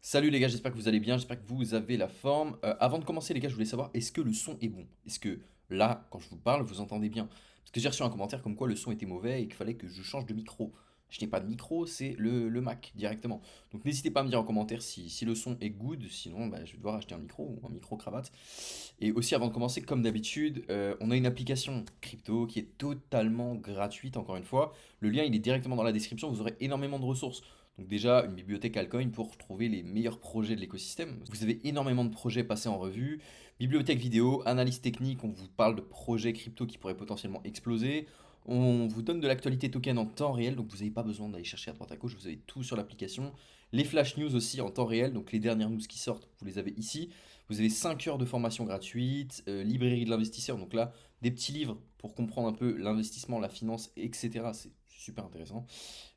Salut les gars, j'espère que vous allez bien, j'espère que vous avez la forme. Avant de commencer les gars, je voulais savoir, est-ce que le son est bon? Est-ce que là, quand je vous parle, vous entendez bien? Parce que j'ai reçu un commentaire comme quoi le son était mauvais et qu'il fallait que je change de micro. Je n'ai pas de micro, c'est le Mac directement. Donc n'hésitez pas à me dire en commentaire si le son est good, sinon bah, je vais devoir acheter un micro ou un micro cravate. Et aussi avant de commencer, comme d'habitude, on a une application crypto qui est totalement gratuite, encore une fois. Le lien il est directement dans la description, vous aurez énormément de ressources. Donc déjà, une bibliothèque Alcoin pour trouver les meilleurs projets de l'écosystème. Vous avez énormément de projets passés en revue. Bibliothèque vidéo, analyse technique, on vous parle de projets crypto qui pourraient potentiellement exploser. On vous donne de l'actualité token en temps réel, donc vous n'avez pas besoin d'aller chercher à droite à gauche, vous avez tout sur l'application. Les flash news aussi en temps réel, donc les dernières news qui sortent, vous les avez ici. Vous avez 5 heures de formation gratuite, librairie de l'investisseur, donc là, des petits livres pour comprendre un peu l'investissement, la finance, etc. C'est super intéressant.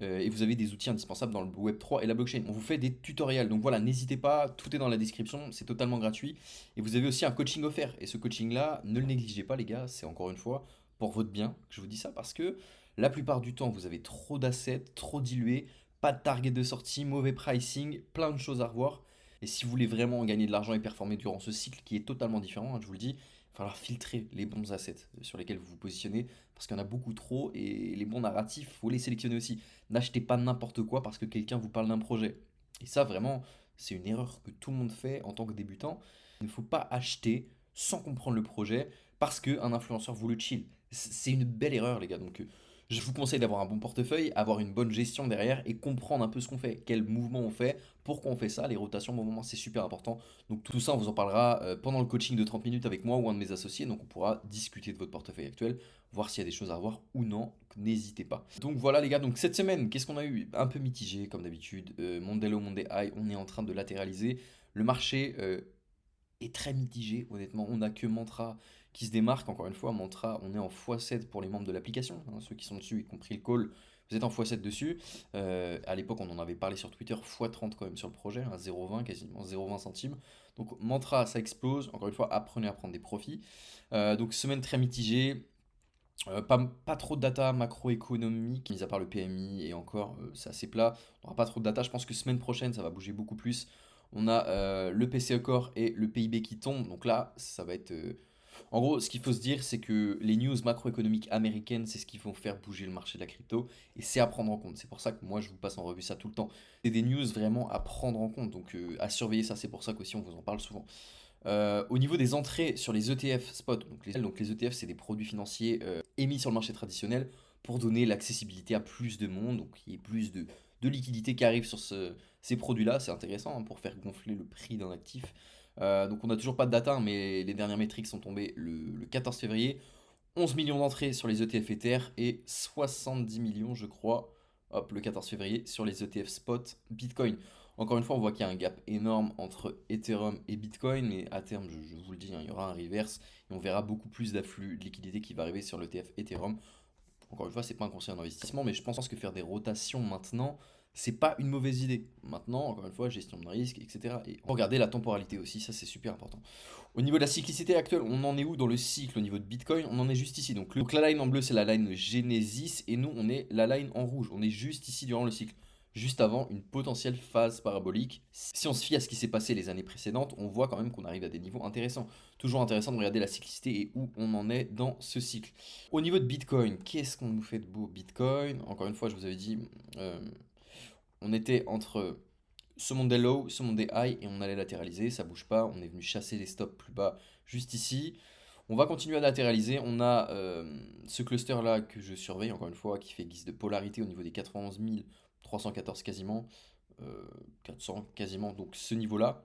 Et vous avez des outils indispensables dans le Web3 et la blockchain. On vous fait des tutoriels, donc voilà, n'hésitez pas, tout est dans la description, c'est totalement gratuit. Et vous avez aussi un coaching offert. Et ce coaching-là, ne le négligez pas les gars, c'est encore une fois pour votre bien que je vous dis ça, parce que la plupart du temps, vous avez trop d'assets, trop dilués, pas de target de sortie, mauvais pricing, plein de choses à revoir. Et si vous voulez vraiment gagner de l'argent et performer durant ce cycle qui est totalement différent, hein, je vous le dis, il va falloir filtrer les bons assets sur lesquels vous vous positionnez parce qu'il y en a beaucoup trop et les bons narratifs, il faut les sélectionner aussi. N'achetez pas n'importe quoi parce que quelqu'un vous parle d'un projet. Et ça, vraiment, c'est une erreur que tout le monde fait en tant que débutant. Il ne faut pas acheter sans comprendre le projet parce qu'un influenceur vous le chill. C'est une belle erreur, les gars. Donc, je vous conseille d'avoir un bon portefeuille, avoir une bonne gestion derrière et comprendre un peu ce qu'on fait, quel mouvement on fait, pourquoi on fait ça, les rotations, bon moment, c'est super important. Donc, tout ça, on vous en parlera pendant le coaching de 30 minutes avec moi ou un de mes associés. Donc, on pourra discuter de votre portefeuille actuel, voir s'il y a des choses à revoir ou non. N'hésitez pas. Donc voilà les gars, donc cette semaine, qu'est-ce qu'on a eu? Un peu mitigé comme d'habitude. Monday low, Monday high, on est en train de latéraliser. Le marché est très mitigé, honnêtement. On n'a que Mantra qui se démarque. Encore une fois, Mantra, on est en x7 pour les membres de l'application, hein, ceux qui sont dessus, y compris le call. Vous êtes en x7 dessus. À l'époque, on en avait parlé sur Twitter, x30 quand même sur le projet, hein, 0,20 quasiment, 0,20 centimes. Donc Mantra, ça explose. Encore une fois, apprenez à prendre des profits. Donc semaine très mitigée. Pas trop de data macroéconomique, mis à part le PMI et encore, c'est assez plat. On n'aura pas trop de data. Je pense que semaine prochaine, ça va bouger beaucoup plus. On a le PCE Core et le PIB qui tombent. Donc là, ça va être. En gros, ce qu'il faut se dire, c'est que les news macroéconomiques américaines, c'est ce qui vont faire bouger le marché de la crypto. Et c'est à prendre en compte. C'est pour ça que moi, je vous passe en revue ça tout le temps. C'est des news vraiment à prendre en compte. Donc à surveiller ça. C'est pour ça qu'aussi on vous en parle souvent. Au niveau des entrées sur les ETF spot, donc les ETF, c'est des produits financiers émis sur le marché traditionnel pour donner l'accessibilité à plus de monde, donc il y ait plus de liquidités qui arrivent sur ces produits-là. C'est intéressant hein, pour faire gonfler le prix d'un actif. Donc on n'a toujours pas de data, hein, mais les dernières métriques sont tombées le 14 février. 11 millions d'entrées sur les ETF Ether et 70 millions, je crois, hop, le 14 février, sur les ETF spot Bitcoin. Encore une fois, on voit qu'il y a un gap énorme entre Ethereum et Bitcoin, mais à terme, je vous le dis, hein, il y aura un reverse et on verra beaucoup plus d'afflux de liquidité qui va arriver sur l'ETF Ethereum. Encore une fois, c'est pas un conseil d'investissement, mais je pense que faire des rotations maintenant, c'est pas une mauvaise idée. Maintenant, encore une fois, gestion de risque, etc. Et regardez la temporalité aussi, ça c'est super important. Au niveau de la cyclicité actuelle, on en est où dans le cycle au niveau de Bitcoin? On en est juste ici. Donc la line en bleu, c'est la line Genesis, et nous, on est la line en rouge. On est juste ici durant le cycle. Juste avant une potentielle phase parabolique. Si on se fie à ce qui s'est passé les années précédentes, on voit quand même qu'on arrive à des niveaux intéressants. Toujours intéressant de regarder la cyclicité et où on en est dans ce cycle. Au niveau de Bitcoin, qu'est-ce qu'on nous fait de beau Bitcoin? Encore une fois, je vous avais dit, euh, on était entre ce monde est low, ce monde est high et on allait latéraliser, ça bouge pas, on est venu chasser les stops plus bas juste ici. On va continuer à latéraliser, on a ce cluster là que je surveille encore une fois qui fait guise de polarité au niveau des 91 314 quasiment, 400 quasiment, donc ce niveau là.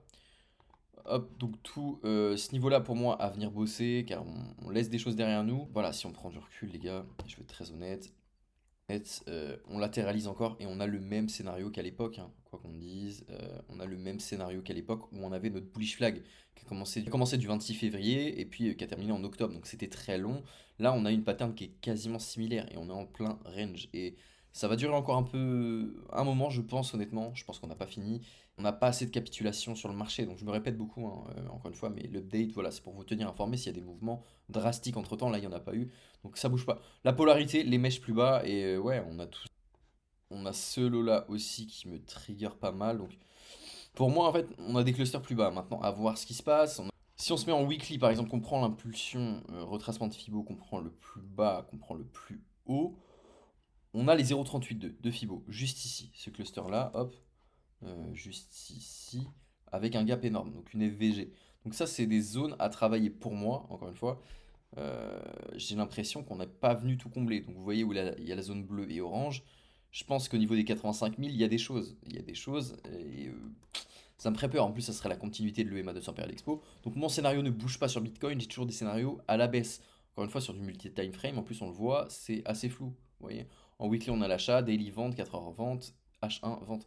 Hop, donc tout ce niveau là pour moi à venir bosser car on laisse des choses derrière nous. Voilà, si on prend du recul les gars, je vais être très honnête, on latéralise encore et on a le même scénario qu'à l'époque, hein, quoi qu'on dise. On a le même scénario qu'à l'époque où on avait notre bullish flag qui a commencé du 26 février et puis qui a terminé en octobre. Donc c'était très long. Là, on a une pattern qui est quasiment similaire et on est en plein range. Et ça va durer encore un moment, je pense, honnêtement. Je pense qu'on n'a pas fini. On n'a pas assez de capitulation sur le marché. Donc je me répète beaucoup, hein, encore une fois, mais l'update, voilà, c'est pour vous tenir informé s'il y a des mouvements drastiques entre temps. Là, il n'y en a pas eu. Donc ça bouge pas. La polarité, les mèches plus bas, et ouais, on a ce lot là aussi qui me trigger pas mal. Donc Pour moi, en fait, on a des clusters plus bas. Maintenant, à voir ce qui se passe. Si on se met en weekly, par exemple, qu'on prend l'impulsion retracement de Fibo, qu'on prend le plus bas, qu'on prend le plus haut, on a les 0,38 de Fibo, juste ici, ce cluster-là, hop, juste ici, avec un gap énorme, donc une FVG. Donc ça, c'est des zones à travailler pour moi, encore une fois. J'ai l'impression qu'on n'a pas venu tout combler. Donc vous voyez où il y a la zone bleue et orange. Je pense qu'au niveau des 85 000, il y a des choses. Il y a des choses et ça me ferait peur. En plus, ça serait la continuité de l'EMA 200 Période Expo. Donc mon scénario ne bouge pas sur Bitcoin. J'ai toujours des scénarios à la baisse. Encore une fois, sur du multi-time frame, en plus, on le voit, c'est assez flou. Vous voyez, en weekly, on a l'achat, daily vente, 4 heures vente, H1 vente.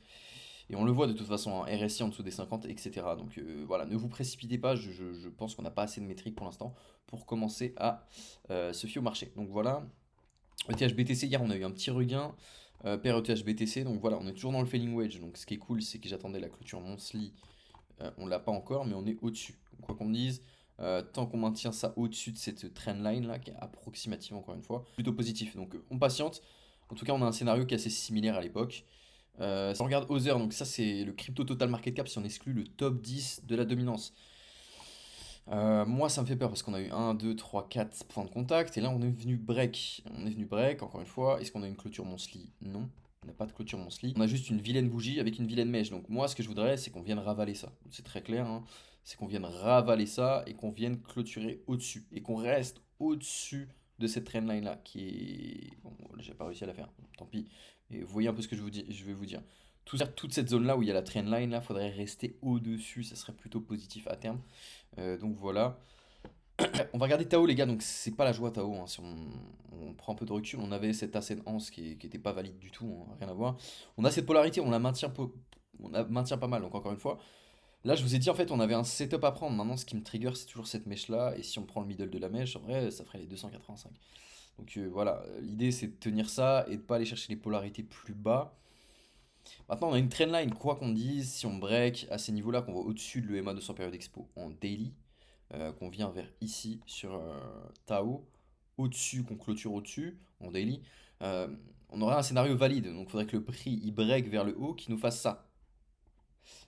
Et on le voit de toute façon, hein, RSI en dessous des 50, etc. Donc voilà, ne vous précipitez pas, je pense qu'on n'a pas assez de métriques pour l'instant pour commencer à se fier au marché. Donc voilà, ETH BTC, hier on a eu un petit regain, paire ETH BTC, donc voilà, on est toujours dans le falling wedge. Donc ce qui est cool, c'est que j'attendais la clôture monthly, on l'a pas encore, mais on est au-dessus. Donc, quoi qu'on me dise, tant qu'on maintient ça au-dessus de cette trendline là, qui est approximative encore une fois, plutôt positif. Donc on patiente. En tout cas, on a un scénario qui est assez similaire à l'époque. Si on regarde Other, donc ça c'est le crypto total market cap si on exclut le top 10 de la dominance. Moi ça me fait peur parce qu'on a eu 1, 2, 3, 4 points de contact et là on est venu break. On est venu break encore une fois. Est-ce qu'on a une clôture monthly? Non. On n'a pas de clôture monthly. On a juste une vilaine bougie avec une vilaine mèche. Donc moi ce que je voudrais c'est qu'on vienne ravaler ça. C'est très clair, hein. C'est qu'on vienne ravaler ça et qu'on vienne clôturer au-dessus. Et qu'on reste au-dessus de cette trendline là qui est... Bon, j'ai pas réussi à la faire. Tant pis. Et vous voyez un peu ce que je vais vous dire. Toute cette zone là où il y a la trendline là, faudrait rester au-dessus. Ça serait plutôt positif à terme. Donc voilà. On va regarder Tao les gars, donc c'est pas la joie Tao, hein. Si on prend un peu de recul, on avait cette ascendance qui était pas valide du tout, hein, rien à voir. On a cette polarité, on la maintient pas mal, donc encore une fois. Là je vous ai dit en fait on avait un setup à prendre, maintenant ce qui me trigger c'est toujours cette mèche là, et si on prend le middle de la mèche, en vrai ça ferait les 285. Donc voilà, l'idée c'est de tenir ça et de pas aller chercher les polarités plus bas. Maintenant on a une trendline, quoi qu'on dise, si on break à ces niveaux là, qu'on va au-dessus de l'EMA 200 période expo en daily, qu'on vient vers ici sur Tao, au-dessus, qu'on clôture au-dessus, en daily, euh, on aurait un scénario valide. Donc il faudrait que le prix il break vers le haut, qui nous fasse ça.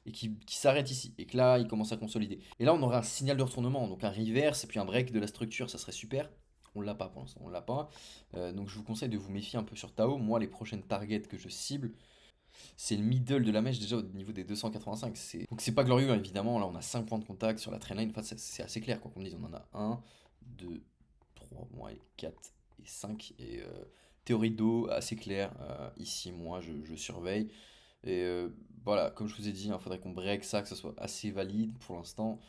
Et qui s'arrête ici. Et que là, il commence à consolider. Et là, on aurait un signal de retournement. Donc un reverse et puis un break de la structure, ça serait super. On l'a pas pour l'instant, on l'a pas. Donc je vous conseille de vous méfier un peu sur Tao. Moi, les prochaines targets que je cible, c'est le middle de la mèche déjà au niveau des 285. Donc c'est pas glorieux, hein, évidemment. Là, on a 5 points de contact sur la trendline. Enfin, c'est assez clair, quoi qu'on me dise. On en a 1, 2, 3, moi, et 4 et 5. Et théorie d'eau assez claire. Ici, moi, je surveille. Et voilà, comme je vous ai dit, il faudrait qu'on break ça, que ça soit assez valide pour l'instant.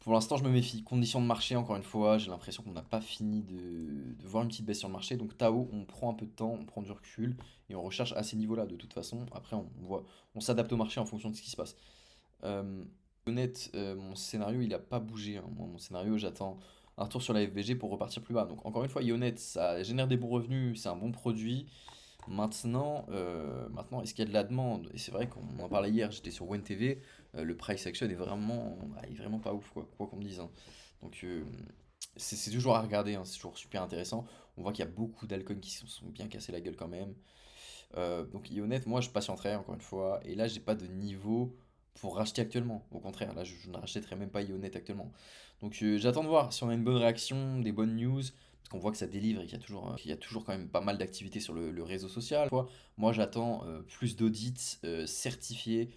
Pour l'instant, je me méfie. Conditions de marché, encore une fois, j'ai l'impression qu'on n'a pas fini de voir une petite baisse sur le marché. Donc Tao, on prend un peu de temps, on prend du recul et on recherche à ces niveaux-là de toute façon. Après, on s'adapte au marché en fonction de ce qui se passe. Euh, Honnête, mon scénario, il n'a pas bougé, hein. Moi, mon scénario, j'attends un retour sur la FVG pour repartir plus bas. Donc encore une fois, Ionnet, ça génère des bons revenus, c'est un bon produit. Maintenant, est-ce qu'il y a de la demande? Et c'est vrai qu'on en parlait hier, j'étais sur WNTV, le price action est vraiment pas ouf, quoi qu'on me dise, hein. Donc c'est toujours à regarder, hein, c'est toujours super intéressant. On voit qu'il y a beaucoup d'alcoons qui se sont bien cassés la gueule quand même. Donc Ionnet, moi je patienterai encore une fois, et là j'ai pas de niveau pour racheter actuellement. Au contraire, là je ne rachèterai même pas Ionnet actuellement. Donc j'attends de voir si on a une bonne réaction, des bonnes news, parce qu'on voit que ça délivre et qu'il y a toujours quand même pas mal d'activités sur le réseau social. Moi j'attends plus d'audits certifiés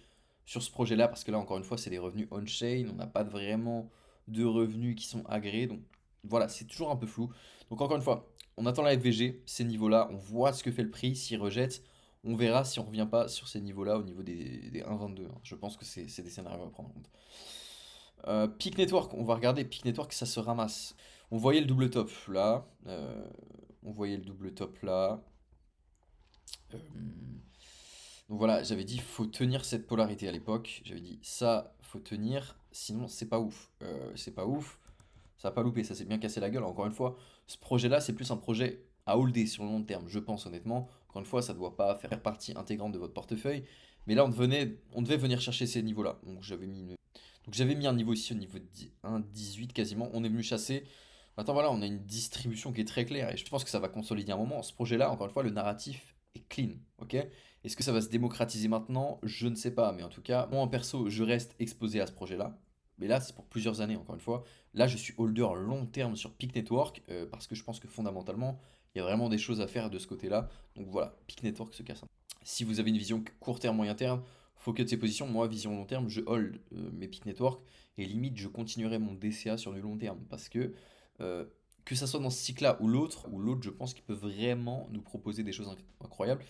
sur ce projet-là, parce que là encore une fois c'est des revenus on-chain, on n'a pas vraiment de revenus qui sont agréés, donc voilà, c'est toujours un peu flou. Donc encore une fois, on attend la FVG, ces niveaux-là, on voit ce que fait le prix, s'il rejette, on verra si on revient pas sur ces niveaux-là au niveau des 1,22, hein. Je pense que c'est des scénarios à prendre en compte. Peak Network, on va regarder Peak Network, ça se ramasse. On voyait le double top là. On voyait le double top là. Euh, donc voilà, j'avais dit faut tenir cette polarité à l'époque. J'avais dit ça, faut tenir, sinon c'est pas ouf. C'est pas ouf. Ça va pas louper, ça s'est bien cassé la gueule. Encore une fois, ce projet-là, c'est plus un projet à holder sur le long terme, je pense honnêtement. Encore une fois, ça ne doit pas faire partie intégrante de votre portefeuille. Mais là, on devait venir chercher ces niveaux-là. Donc j'avais mis un niveau ici, au niveau de 1,18 quasiment. On est venu chasser. Maintenant, voilà, on a une distribution qui est très claire. Et je pense que ça va consolider un moment. Ce projet-là, encore une fois, le narratif est clean. Ok? Est-ce que ça va se démocratiser maintenant? Je ne sais pas, mais en tout cas, moi en perso, je reste exposé à ce projet-là. Mais là, c'est pour plusieurs années, encore une fois. Là, je suis holder long terme sur Peak Network parce que je pense que fondamentalement, il y a vraiment des choses à faire de ce côté-là. Donc voilà, Peak Network se casse. Si vous avez une vision court terme, moyen terme, faut que de ces positions. Moi, vision long terme, je hold mes Peak Network et limite, je continuerai mon DCA sur du long terme parce euh, que ça soit dans ce cycle-là ou l'autre, je pense qu'il peut vraiment nous proposer des choses incroyables.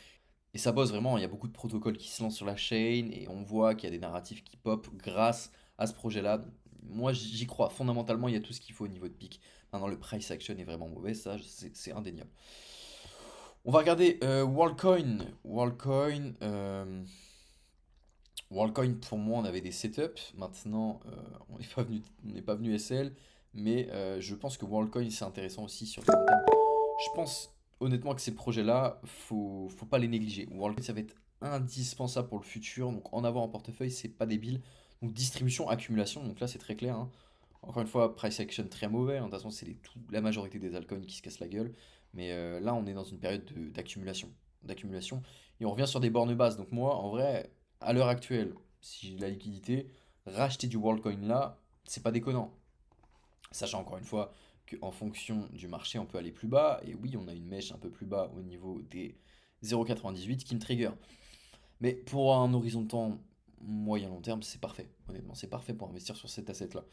Et ça bosse vraiment, il y a beaucoup de protocoles qui se lancent sur la chain et on voit qu'il y a des narratifs qui pop grâce à ce projet-là. Moi, j'y crois. Fondamentalement, il y a tout ce qu'il faut au niveau de pic. Maintenant, le price action est vraiment mauvais, ça, c'est indéniable. On va regarder WorldCoin. WorldCoin, pour moi, on avait des setups. Maintenant, on n'est pas venu SL, mais je pense que WorldCoin, c'est intéressant aussi sur le long terme. Je pense honnêtement que ces projets-là, faut pas les négliger. WorldCoin, ça va être indispensable pour le futur. Donc en avant en portefeuille, c'est pas débile. Donc distribution, accumulation. Donc là, c'est très clair, hein. Encore une fois, price action très mauvais, hein. De toute façon, c'est la majorité des altcoins qui se cassent la gueule. Mais là, on est dans une période d'accumulation. Et on revient sur des bornes basses. Donc moi, en vrai, à l'heure actuelle, si j'ai de la liquidité, racheter du WorldCoin là, c'est pas déconnant. Sachant encore une fois qu'en fonction du marché, on peut aller plus bas. Et oui, on a une mèche un peu plus bas au niveau des 0,98 qui me trigger. Mais pour un horizon de temps moyen long terme, c'est parfait. Honnêtement, c'est parfait pour investir sur cet asset-là.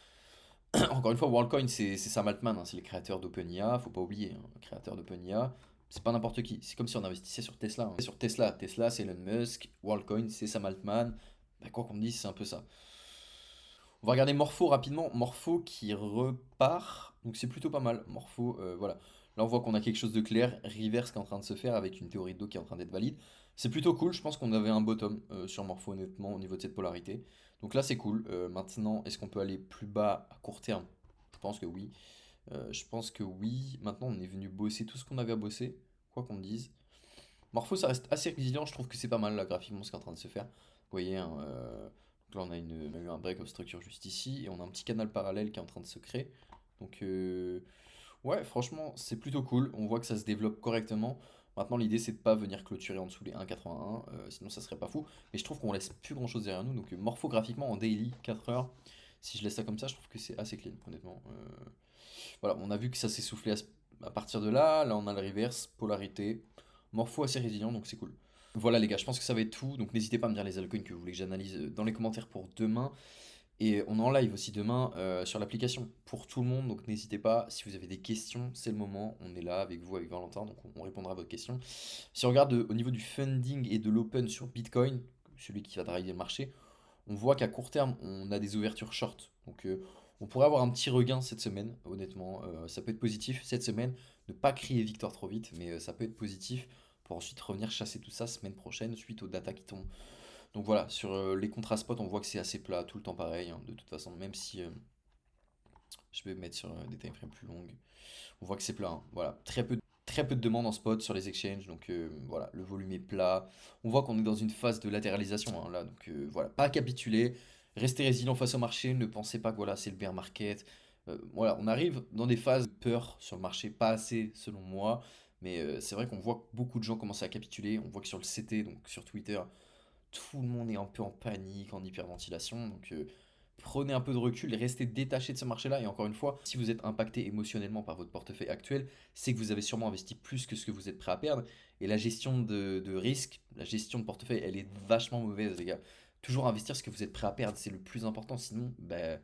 Encore une fois, WorldCoin, c'est Sam Altman, hein, c'est le créateur d'OpenIA, faut pas oublier, hein, le créateur d'OpenIA, c'est pas n'importe qui. C'est comme si on investissait sur Tesla, hein. Sur Tesla, Tesla c'est Elon Musk, WorldCoin c'est Sam Altman, bah, quoi qu'on me dise, c'est un peu ça. On va regarder Morpho rapidement. Morpho qui repart. Donc c'est plutôt pas mal. Morpho, voilà. Là on voit qu'on a quelque chose de clair. Reverse qui est en train de se faire avec une théorie de dos qui est en train d'être valide. C'est plutôt cool. Je pense qu'on avait un bottom sur Morpho honnêtement au niveau de cette polarité. Donc là c'est cool. Maintenant, est-ce qu'on peut aller plus bas à court terme? Je pense que oui. Je pense que oui. Maintenant on est venu bosser tout ce qu'on avait à bosser. Quoi qu'on me dise. Morpho, ça reste assez résilient, je trouve que c'est pas mal là, graphiquement ce qui est en train de se faire. Vous voyez, hein, donc là on a eu un break of structure juste ici, et on a un petit canal parallèle qui est en train de se créer. Donc ouais, franchement, c'est plutôt cool, on voit que ça se développe correctement. Maintenant, l'idée c'est de pas venir clôturer en dessous les 1,81, sinon ça serait pas fou. Mais je trouve qu'on laisse plus grand chose derrière nous, donc morpho graphiquement en daily, 4 heures, si je laisse ça comme ça, je trouve que c'est assez clean, honnêtement. Voilà, on a vu que ça s'est soufflé à partir de là. Là, on a le reverse, polarité. Morpho assez résilient, donc c'est cool. Voilà les gars, je pense que ça va être tout. Donc n'hésitez pas à me dire les altcoins que vous voulez que j'analyse dans les commentaires pour demain. Et on est en live aussi demain sur l'application pour tout le monde. Donc n'hésitez pas, si vous avez des questions, c'est le moment. On est là avec vous, avec Valentin, donc on répondra à votre question. Si on regarde au niveau du funding et de l'open sur Bitcoin, celui qui va driver le marché, on voit qu'à court terme, on a des ouvertures short. Donc on pourrait avoir un petit regain cette semaine, honnêtement. Ça peut être positif cette semaine. Ne pas crier victoire trop vite, mais ça peut être positif pour ensuite revenir chasser tout ça semaine prochaine suite aux data qui tombent. Donc voilà, sur les contrats spot, on voit que c'est assez plat, tout le temps pareil, hein, de toute façon, même si je vais me mettre sur des time frames plus longues. On voit que c'est plat, hein. Voilà, très peu de demandes en spot sur les exchanges, donc voilà, le volume est plat. On voit qu'on est dans une phase de latéralisation, hein, là, donc voilà, pas capituler, rester résilient face au marché, ne pensez pas que voilà, c'est le bear market. Voilà, on arrive dans des phases de peur sur le marché, pas assez selon moi, mais c'est vrai qu'on voit que beaucoup de gens commencent à capituler. On voit que sur le CT, donc sur Twitter, tout le monde est un peu en panique, en hyperventilation. Donc prenez un peu de recul et restez détaché de ce marché-là. Et encore une fois, si vous êtes impacté émotionnellement par votre portefeuille actuel, c'est que vous avez sûrement investi plus que ce que vous êtes prêt à perdre. Et la gestion de risque, la gestion de portefeuille, elle est vachement mauvaise, les gars. Toujours investir ce que vous êtes prêt à perdre, c'est le plus important. Sinon, bah,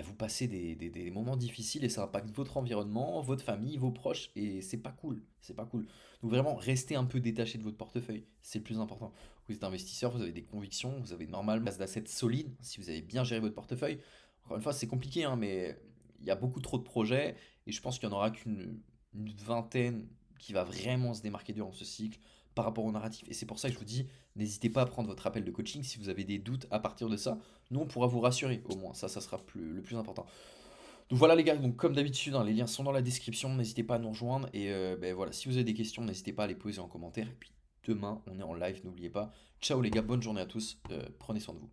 vous passez des moments difficiles et ça impacte votre environnement, votre famille, vos proches et c'est pas cool. C'est pas cool. Donc vraiment, restez un peu détaché de votre portefeuille. C'est le plus important. Vous êtes investisseur, vous avez des convictions, vous avez normalement une base d'assets solide si vous avez bien géré votre portefeuille. Encore une fois, c'est compliqué, hein, mais il y a beaucoup trop de projets et je pense qu'il n'y en aura qu'une vingtaine qui va vraiment se démarquer durant ce cycle par rapport au narratif. Et c'est pour ça que je vous dis, n'hésitez pas à prendre votre appel de coaching si vous avez des doutes à partir de ça. Nous, on pourra vous rassurer au moins. Ça sera le plus important. Donc voilà les gars, donc comme d'habitude, hein, les liens sont dans la description. N'hésitez pas à nous rejoindre. Et ben voilà, si vous avez des questions, n'hésitez pas à les poser en commentaire. Et puis demain, on est en live, n'oubliez pas. Ciao les gars, bonne journée à tous. Prenez soin de vous.